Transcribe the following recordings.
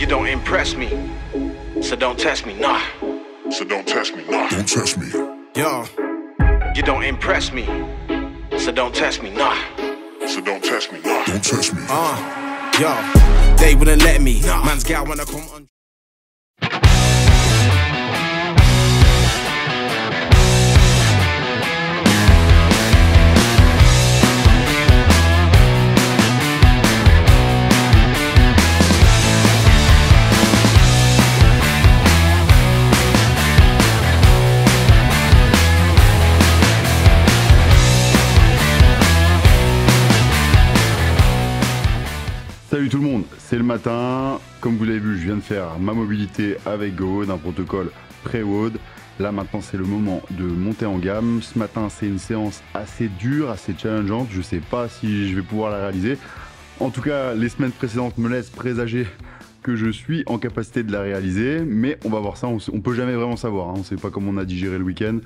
You don't impress me, so don't test me, nah. So don't test me, nah. Don't test me. Yo. You don't impress me, so don't test me, nah. So don't test me, nah. Don't test me. Yo. They wouldn't let me. Nah. Man's gal wanna come on. Salut tout le monde, c'est le matin. Comme vous l'avez vu, je viens de faire ma mobilité avec GoWOD, un protocole pré-WOD. Là maintenant c'est le moment de monter en gamme. Ce matin c'est une séance assez dure, assez challengeante. Je sais pas si je vais pouvoir la réaliser. En tout cas, les semaines précédentes me laissent présager que je suis en capacité de la réaliser, mais on va voir ça, on peut jamais vraiment savoir, hein. On sait pas comment on a digéré le week-end.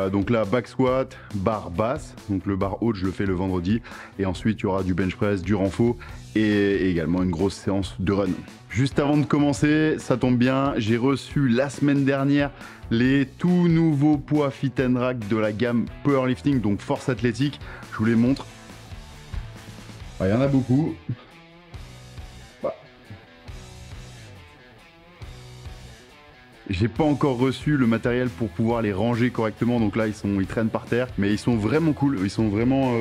Donc là, back squat, barre basse, donc le bar haute je le fais le vendredi, et ensuite il y aura du bench press, du renfo, et également une grosse séance de run. Juste avant de commencer, ça tombe bien, j'ai reçu la semaine dernière les tout nouveaux poids Fit & Rack de la gamme Powerlifting, donc force athlétique. Je vous les montre. Il y en a beaucoup. J'ai pas encore reçu le matériel pour pouvoir les ranger correctement, donc là ils traînent par terre, mais ils sont vraiment cool, ils sont vraiment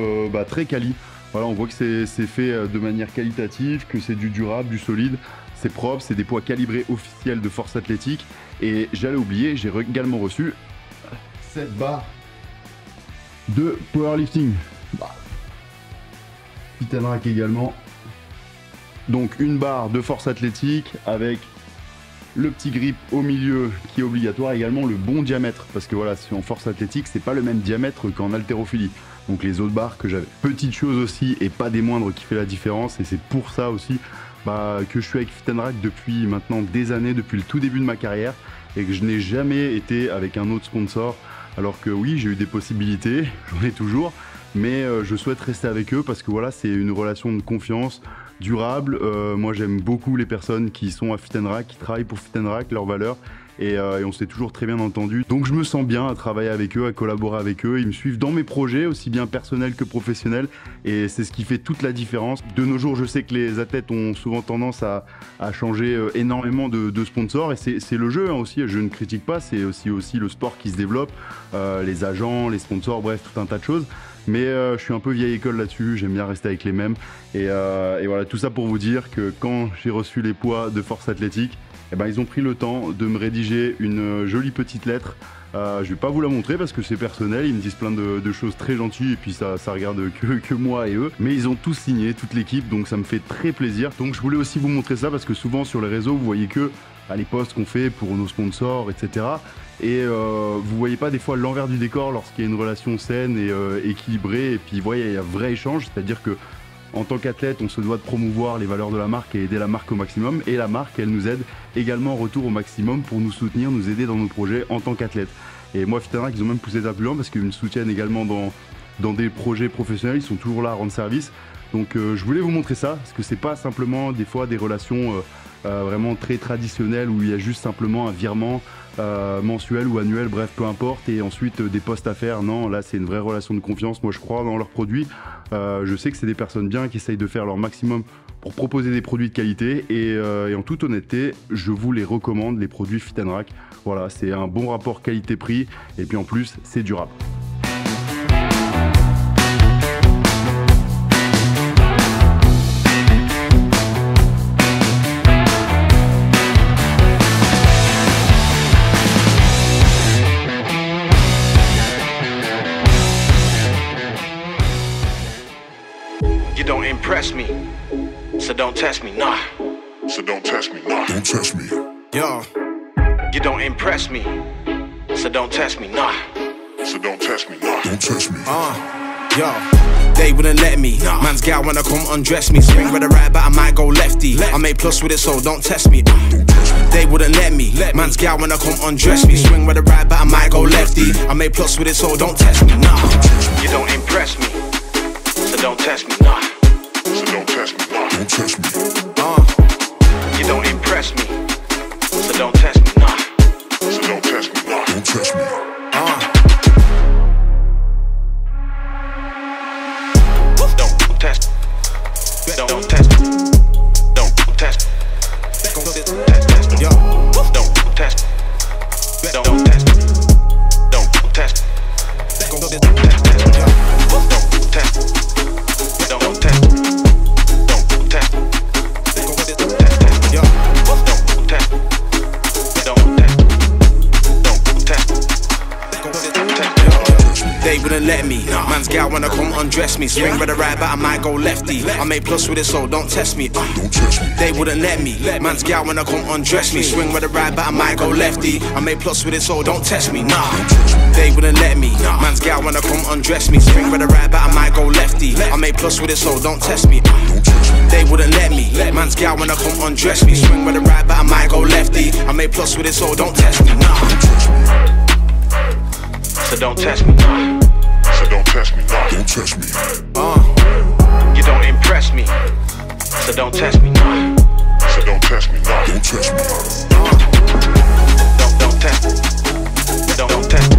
très quali. Voilà, on voit que c'est fait de manière qualitative, que c'est du durable, du solide, c'est propre, c'est des poids calibrés officiels de force athlétique. Et j'allais oublier, j'ai également reçu cette barre de powerlifting. Fit & Rack également. Donc une barre de force athlétique avec le petit grip au milieu qui est obligatoire, également le bon diamètre, parce que voilà, en force athlétique c'est pas le même diamètre qu'en haltérophilie, donc les autres barres que j'avais. Petite chose aussi, et pas des moindres, qui fait la différence, et c'est pour ça aussi que je suis avec Fit & Rack depuis maintenant des années, depuis le tout début de ma carrière, et que je n'ai jamais été avec un autre sponsor, alors que oui, j'ai eu des possibilités, j'en ai toujours, mais je souhaite rester avec eux parce que voilà, c'est une relation de confiance durable. Moi j'aime beaucoup les personnes qui sont à Fit & Rack, qui travaillent pour Fit & Rack, leurs valeurs, et on s'est toujours très bien entendu. Donc je me sens bien à travailler avec eux, à collaborer avec eux. Ils me suivent dans mes projets, aussi bien personnels que professionnels, et c'est ce qui fait toute la différence. De nos jours, je sais que les athlètes ont souvent tendance à changer énormément de sponsors, et c'est le jeu hein, aussi, je ne critique pas, c'est aussi le sport qui se développe, les agents, les sponsors, bref, tout un tas de choses. Mais je suis un peu vieille école là-dessus, j'aime bien rester avec les mêmes. Et voilà, tout ça pour vous dire que quand j'ai reçu les poids de force athlétique, ils ont pris le temps de me rédiger une jolie petite lettre. Je vais pas vous la montrer parce que c'est personnel, ils me disent plein de choses très gentilles, et puis ça regarde que moi et eux. Mais ils ont tous signé, toute l'équipe, donc ça me fait très plaisir. Donc je voulais aussi vous montrer ça parce que souvent sur les réseaux, vous voyez que les posts qu'on fait pour nos sponsors, etc. Et vous voyez pas des fois l'envers du décor lorsqu'il y a une relation saine et équilibrée, et puis vous voyez, il y a un vrai échange, c'est-à-dire que en tant qu'athlète, on se doit de promouvoir les valeurs de la marque et aider la marque au maximum, et la marque, elle nous aide également en retour au maximum pour nous soutenir, nous aider dans nos projets en tant qu'athlète. Et moi, Fit & Rack, ils ont même poussé ça plus loin parce qu'ils me soutiennent également dans des projets professionnels, ils sont toujours là à rendre service. Donc je voulais vous montrer ça, parce que c'est pas simplement des fois des relations vraiment très traditionnelles où il y a juste simplement un virement mensuel ou annuel, bref, peu importe, et ensuite des posts à faire. Non, là c'est une vraie relation de confiance. Moi je crois dans leurs produits, je sais que c'est des personnes bien qui essayent de faire leur maximum pour proposer des produits de qualité, et en toute honnêteté, je vous les recommande, les produits Fit & Rack. Voilà, c'est un bon rapport qualité-prix, et puis en plus c'est durable. You don't impress me, so don't test me, nah. So don't test me, nah. Don't test me. Yo. You don't impress me, so don't test me, nah. So don't test me, nah. Don't test me. Yo. They wouldn't let me. Man's gal wanna come undress me. Swing with a right, but I might go lefty. I make plus with it, so don't test me. They wouldn't let me. Man's gal wanna come undress me. Swing with a right, but I might go lefty. I make plus with it, so don't test me. Nah. You don't impress me, so don't test me. Nah. So don't test me, nah. Don't test me. You don't impress wouldn't let me. Man's gal wanna come undress me. Swing with the right, but I might go lefty. I made plus with it, so don't test me. Don't test me. They wouldn't let me. Man's gal wanna come undress me. Swing with the right, but I might go lefty. I made plus with it, so don't test me. Nah, they wouldn't let me. Man's gal wanna come undress me. Swing with the right, but I might go lefty. I made plus with it, so don't test me. They wouldn't let me. Man's gal wanna come undress me. Swing with the right, but I might go lefty. I made plus with it, so don't test me. Nah. So don't test me. So don't test me. Don't test me. You don't impress me. So don't test me. So don't test me. Don't test me. Don't test me. Don't test me.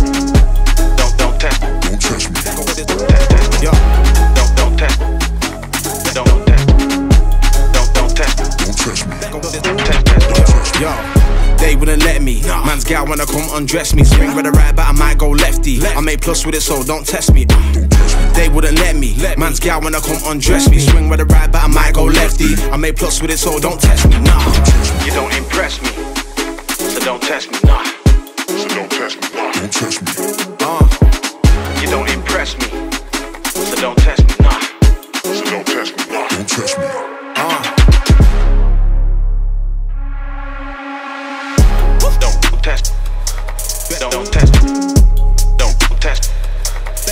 Don't test me. Don't test me. Test. Yo. Don't test me. Don't test me. Don't test me. Don't test me. Test. Yo. They wouldn't let me. Man's gal wanna come undress me. Swing with the right, but I might go lefty. I made plus with it, so don't test me. They wouldn't let me. Man's gal wanna come undress me. Swing with the right, but I might go lefty. I made plus with it, so don't test me. Nah, you don't impress me. So don't test me. Nah, So don't test me. Don't test me. you don't impress me. So don't test me. Nah, So don't test me. Don't test me. Don't test. Don't test.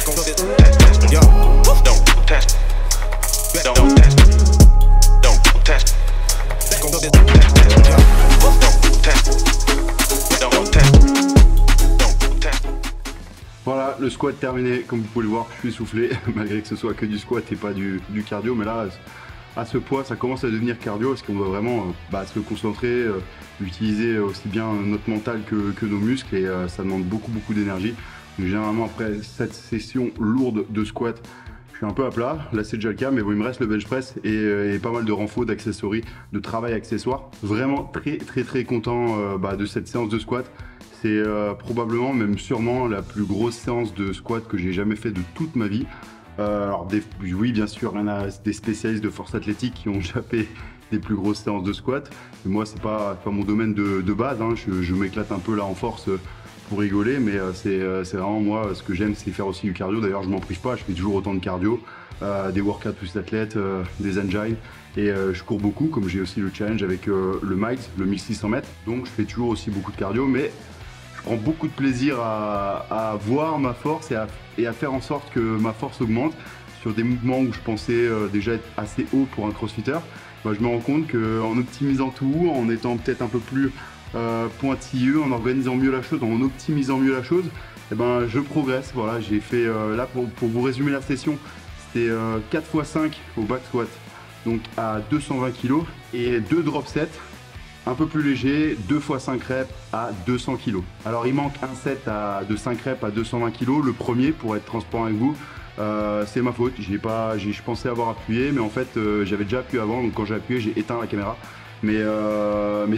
Don't test. Test. Yo. Don't test. Don't test. Don't test. Voilà, le squat terminé. Comme vous pouvez le voir, je suis essoufflé, malgré que ce soit que du squat et pas du cardio. Mais là, à ce poids, ça commence à devenir cardio parce qu'on doit vraiment se concentrer, utiliser aussi bien notre mental que nos muscles, et ça demande beaucoup d'énergie. Donc généralement après cette session lourde de squat, je suis un peu à plat. Là c'est déjà le cas, mais bon, il me reste le bench press et pas mal de renforts, d'accessoires, de travail accessoire. Vraiment très content de cette séance de squat. C'est probablement, même sûrement, la plus grosse séance de squat que j'ai jamais fait de toute ma vie. Alors oui, bien sûr, il y en a des spécialistes de force athlétique qui ont déjà fait des plus grosses séances de squat. Mais moi, c'est pas mon domaine de base, hein. Je m'éclate un peu là en force pour rigoler, mais c'est vraiment moi, ce que j'aime, c'est faire aussi du cardio. D'ailleurs, je m'en prive pas, je fais toujours autant de cardio, des workouts plus athlètes, des engines, et je cours beaucoup, comme j'ai aussi le challenge avec le miles, le 1600 mètres. Donc je fais toujours aussi beaucoup de cardio, mais je prends beaucoup de plaisir à voir ma force et à faire en sorte que ma force augmente. Sur des mouvements où je pensais déjà être assez haut pour un crossfitter, je me rends compte qu'en optimisant tout, en étant peut-être un peu plus pointilleux, en organisant mieux la chose, en optimisant mieux la chose, je progresse. Voilà, j'ai fait, là pour vous résumer la session, c'était 4 x 5 au back squat, donc à 220 kg, et 2 drop sets, un peu plus léger, 2 x 5 reps à 200 kg. Alors il manque un set de 5 reps à 220 kg, le premier, pour être transparent avec vous. C'est ma faute, je pensais avoir appuyé, mais en fait j'avais déjà appuyé avant, donc quand j'ai appuyé j'ai éteint la caméra. Mais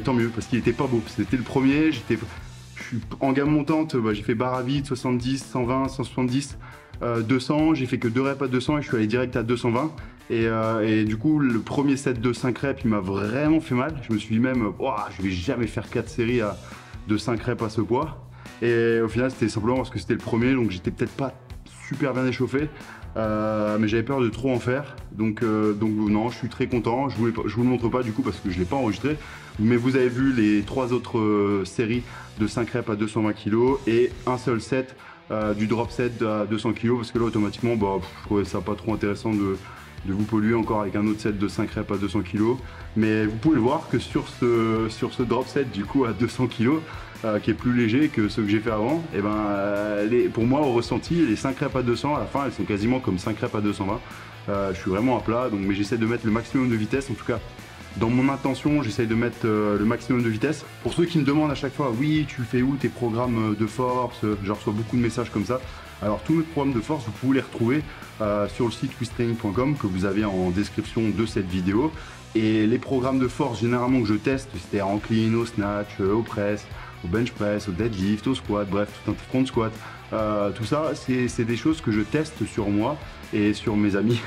tant mieux, parce qu'il était pas beau. C'était le premier, je suis en gamme montante, j'ai fait barre à vide, 70, 120, 170, 200, j'ai fait que 2 reps à 200 et je suis allé direct à 220. Et du coup, le premier set de 5 reps, il m'a vraiment fait mal. Je me suis dit même, je vais jamais faire 4 séries de 5 reps à ce poids. Et au final, c'était simplement parce que c'était le premier, donc j'étais peut-être pas super bien échauffé. Mais j'avais peur de trop en faire, donc non, je suis très content. Je vous le montre pas du coup parce que je l'ai pas enregistré, mais vous avez vu les 3 autres séries de 5 reps à 220 kg et un seul set du drop set à 200 kg, parce que là automatiquement je trouvais ça pas trop intéressant de vous polluer encore avec un autre set de 5 reps à 200 kg. Mais vous pouvez voir que sur ce drop set du coup à 200 kg, qui est plus léger que ceux que j'ai fait avant, et pour moi au ressenti, les 5 reps à 200 à la fin, elles sont quasiment comme 5 reps à 220. Je suis vraiment à plat, mais j'essaie de mettre le maximum de vitesse. En tout cas, dans mon intention, j'essaie de mettre le maximum de vitesse. Pour ceux qui me demandent à chaque fois, oui, tu fais où tes programmes de force, je reçois beaucoup de messages comme ça. Alors tous mes programmes de force, vous pouvez les retrouver sur le site withtraining.com que vous avez en description de cette vidéo. Et les programmes de force généralement que je teste, c'était en clean, au snatch, au press, au bench press, au deadlift, au squat, bref, tout un front squat, tout ça, c'est des choses que je teste sur moi et sur mes amis.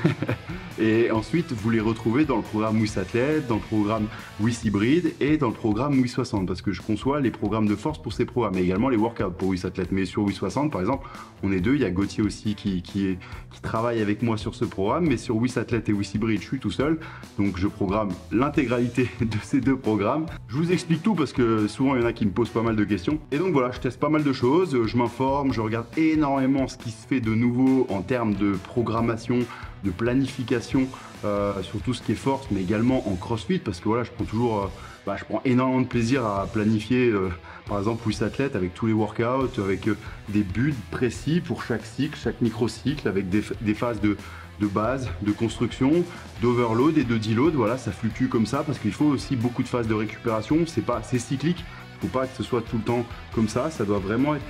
Et ensuite, vous les retrouvez dans le programme WIS Athlète, dans le programme WIS Hybride et dans le programme WIS 60, parce que je conçois les programmes de force pour ces programmes, et également les workouts pour WIS Athlète. Mais sur WIS 60, par exemple, on est deux, il y a Gauthier aussi qui travaille avec moi sur ce programme, mais sur WIS Athlète et WIS Hybride, je suis tout seul, donc je programme l'intégralité de ces deux programmes. Je vous explique tout parce que souvent il y en a qui me posent pas mal de questions. Et donc voilà, je teste pas mal de choses, je m'informe, je regarde énormément ce qui se fait de nouveau en termes de programmation, de planification sur tout ce qui est force, mais également en crossfit, parce que voilà, je prends toujours je prends énormément de plaisir à planifier par exemple WIS Athlète avec tous les workouts, avec des buts précis pour chaque cycle, chaque micro-cycle, avec des phases de base, de construction, d'overload et de deload. Voilà, ça fluctue comme ça parce qu'il faut aussi beaucoup de phases de récupération. C'est cyclique, il ne faut pas que ce soit tout le temps comme ça doit vraiment être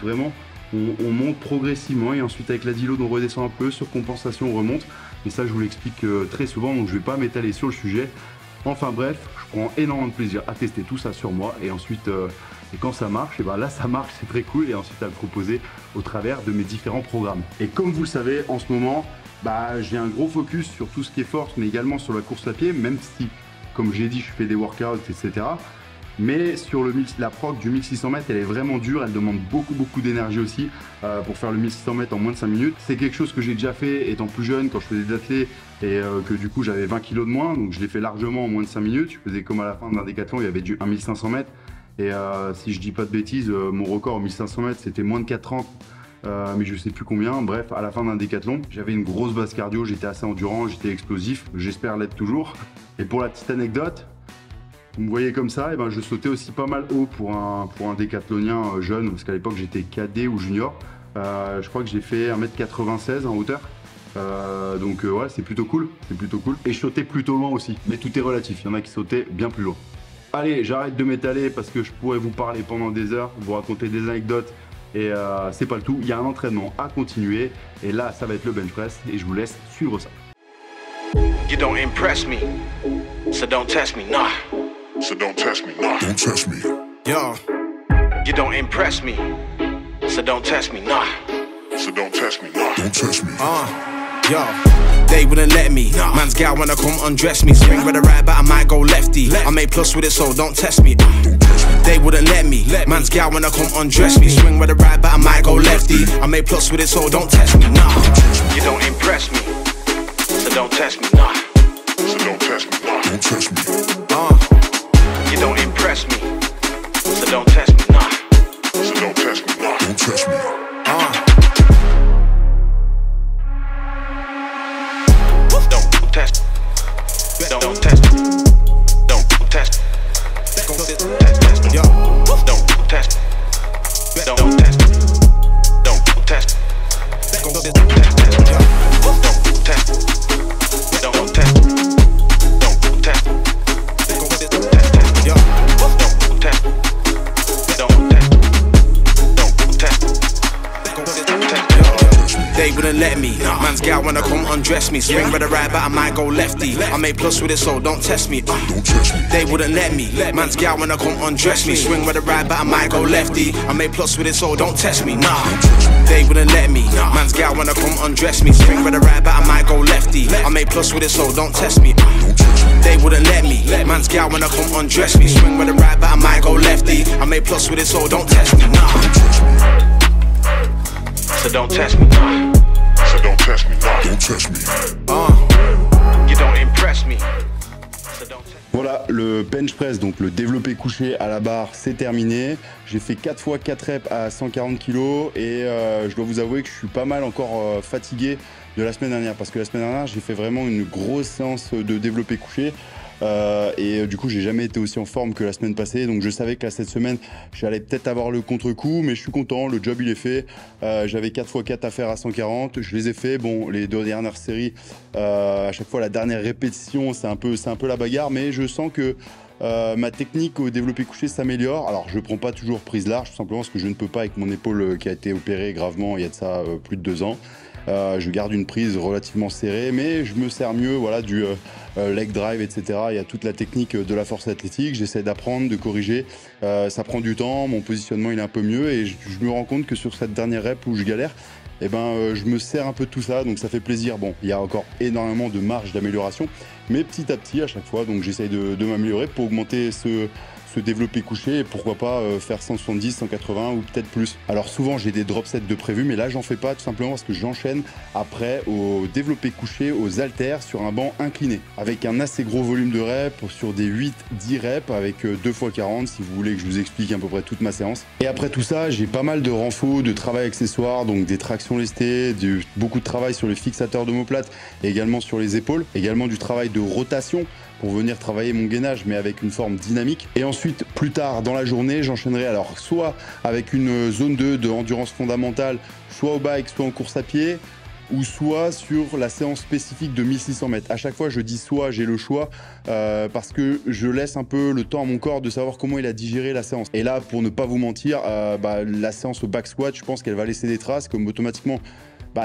on monte progressivement, et ensuite avec la deload on redescend un peu, sur compensation on remonte, et ça je vous l'explique très souvent, donc je ne vais pas m'étaler sur le sujet. Enfin bref, je prends énormément de plaisir à tester tout ça sur moi, et ensuite et quand ça marche, et ben là ça marche, c'est très cool, et ensuite à le proposer au travers de mes différents programmes. Et comme vous le savez, en ce moment, j'ai un gros focus sur tout ce qui est force, mais également sur la course à pied, même si, comme j'ai dit, je fais des workouts, etc. Mais sur la prog du 1600 mètres, elle est vraiment dure, elle demande beaucoup d'énergie aussi pour faire le 1600 mètres en moins de 5 minutes. C'est quelque chose que j'ai déjà fait étant plus jeune, quand je faisais des athlètes, et que du coup j'avais 20 kg de moins, donc je l'ai fait largement en moins de 5 minutes. Je faisais comme à la fin d'un décathlon, il y avait du 1500 mètres, et si je dis pas de bêtises, mon record au 1500 mètres c'était moins de 4,30. Mais je sais plus combien. Bref, à la fin d'un décathlon, j'avais une grosse base cardio, j'étais assez endurant, j'étais explosif, j'espère l'être toujours. Et pour la petite anecdote, vous me voyez comme ça, et je sautais aussi pas mal haut pour un décathlonien jeune, parce qu'à l'époque j'étais cadet ou junior. Je crois que j'ai fait 1m96 en hauteur. Donc ouais, c'est plutôt cool, Et je sautais plutôt loin aussi, mais tout est relatif, il y en a qui sautaient bien plus loin. Allez, j'arrête de m'étaler parce que je pourrais vous parler pendant des heures, vous raconter des anecdotes, et c'est pas le tout. Il y a un entraînement à continuer, et là ça va être le bench press, et je vous laisse suivre ça. You don't impress me, so don't test me, nah. So don't test me, nah. Don't test me. Yo, you don't impress me, so don't test me, nah. So don't test me, nah. Don't test me. Yo, they wouldn't let me. Man's gal wanna come undress me. Swing with a right, but I might go lefty. I make plus with it, so don't test me. They wouldn't let me. Man's gal wanna come undress me. Swing with a right, but I might go lefty. I make plus with it, so don't test me, nah. You don't impress me, so don't test me, nah. So don't test me, nah. Don't test me. You don't impress me, so don't test me, nah. So don't test me, nah. Don't test me. Don't test. Don't test. Don't test. Yo. Don't test. Don't test. Don't test. Don't test. Don't test. Don't test. Don't test. Yo. Don't test. Don't test. Don't test. They wouldn't let me. Man's gal wanna come undress me. Swing with a right, but I might go lefty. I make plus with it, so don't test me. They wouldn't let me. Man's gal wanna come undress me. Swing with a right, but I might go lefty. I make plus with it, so don't test me. Nah. They wouldn't let me. Man's gal wanna come undress me. Swing with a right, but I might go lefty. I make plus with it, so don't test me. They wouldn't let me. Man's gal wanna come undress me. Swing with a right, but I might go lefty. I make plus with it, so don't test me. Nah. So don't test me, nah. So don't test me, nah. Don't test me. You don't impress me. So don't test me. Voilà, le bench press, donc le développé couché à la barre, c'est terminé. J'ai fait 4 fois 4 reps à 140 kg, et je dois vous avouer que je suis pas mal encore fatigué de la semaine dernière, parce que la semaine dernière j'ai fait vraiment une grosse séance de développé couché. Et du coup j'ai jamais été aussi en forme que la semaine passée, donc je savais que là cette semaine j'allais peut-être avoir le contre-coup, mais je suis content, le job il est fait. J'avais 4 x 4 à faire à 140, je les ai fait. Bon, les 2 dernières séries, à chaque fois la dernière répétition c'est un peu la bagarre, mais je sens que ma technique au développé couché s'améliore. Alors je prends pas toujours prise large, tout simplement parce que je ne peux pas avec mon épaule qui a été opérée gravement il y a de ça plus de 2 ans. Je garde une prise relativement serrée, mais je me sers mieux, voilà, du leg drive, etc. Il y a toute la technique de la force athlétique. J'essaie d'apprendre, de corriger. Ça prend du temps, mon positionnement il est un peu mieux et je me rends compte que sur cette dernière rep où je galère, eh ben, je me sers un peu de tout ça, donc ça fait plaisir. Bon, il y a encore énormément de marge d'amélioration, mais petit à petit à chaque fois, donc j'essaye de m'améliorer pour augmenter ce développé couché et pourquoi pas faire 170, 180 ou peut-être plus. Alors souvent j'ai des drop sets de prévu, mais là j'en fais pas tout simplement parce que j'enchaîne après au développé couché, aux haltères sur un banc incliné avec un assez gros volume de reps sur des 8-10 reps avec 2 x 40 si vous voulez que je vous explique à peu près toute ma séance. Et après tout ça, j'ai pas mal de renfos, de travail accessoire, donc des tractions lestées, beaucoup de travail sur les fixateurs d'omoplate et également sur les épaules, également du travail de rotation pour venir travailler mon gainage mais avec une forme dynamique. Et ensuite plus tard dans la journée j'enchaînerai alors soit avec une zone 2 de endurance fondamentale, soit au bike, soit en course à pied, ou soit sur la séance spécifique de 1600 mètres. À chaque fois je dis soit, j'ai le choix parce que je laisse un peu le temps à mon corps de savoir comment il a digéré la séance. Et là pour ne pas vous mentir, la séance au back squat, je pense qu'elle va laisser des traces comme automatiquement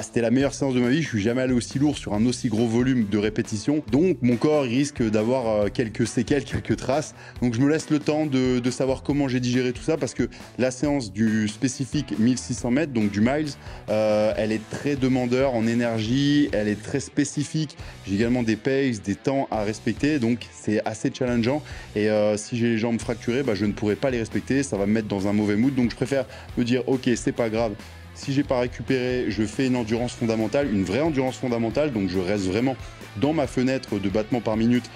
c'était la meilleure séance de ma vie, je suis jamais allé aussi lourd sur un aussi gros volume de répétitions. Donc mon corps risque d'avoir quelques séquelles, quelques traces. Donc je me laisse le temps de savoir comment j'ai digéré tout ça parce que la séance du spécifique 1600 mètres, donc du miles, elle est très demandeur en énergie, elle est très spécifique. J'ai également des paces, des temps à respecter, donc c'est assez challengeant. Et si j'ai les jambes fracturées, je ne pourrai pas les respecter, ça va me mettre dans un mauvais mood. Donc je préfère me dire ok, c'est pas grave. Si j'ai pas récupéré, je fais une endurance fondamentale, une vraie endurance fondamentale, donc je reste vraiment dans ma fenêtre de battements par minute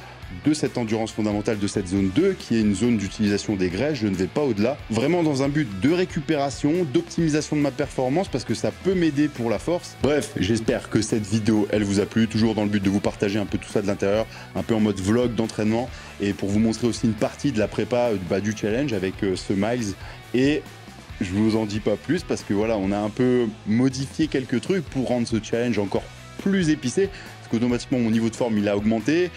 de cette endurance fondamentale de cette zone 2 qui est une zone d'utilisation des graisses, je ne vais pas au-delà, vraiment dans un but de récupération, d'optimisation de ma performance parce que ça peut m'aider pour la force. Bref, j'espère que cette vidéo elle vous a plu, toujours dans le but de vous partager un peu tout ça de l'intérieur, un peu en mode vlog d'entraînement et pour vous montrer aussi une partie de la prépa du challenge avec ce miles. Et je vous en dis pas plus parce que voilà, on a un peu modifié quelques trucs pour rendre ce challenge encore plus épicé parce qu'automatiquement mon niveau de forme il a augmenté.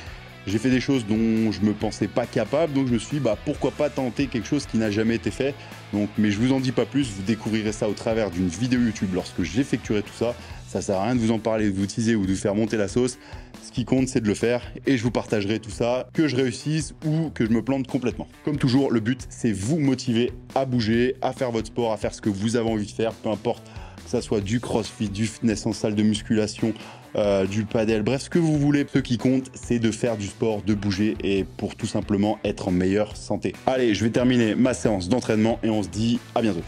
J'ai fait des choses dont je me pensais pas capable, donc je me suis dit pourquoi pas tenter quelque chose qui n'a jamais été fait. Donc, mais je vous en dis pas plus, vous découvrirez ça au travers d'une vidéo YouTube lorsque j'effectuerai tout ça. Ça sert à rien de vous en parler, de vous teaser ou de vous faire monter la sauce. Ce qui compte, c'est de le faire et je vous partagerai tout ça, que je réussisse ou que je me plante complètement. Comme toujours, le but, c'est vous motiver à bouger, à faire votre sport, à faire ce que vous avez envie de faire, peu importe que ça soit du crossfit, du fitness en salle de musculation, du padel, bref, ce que vous voulez. Ce qui compte, c'est de faire du sport, de bouger et pour tout simplement être en meilleure santé. Allez, je vais terminer ma séance d'entraînement et on se dit à bientôt.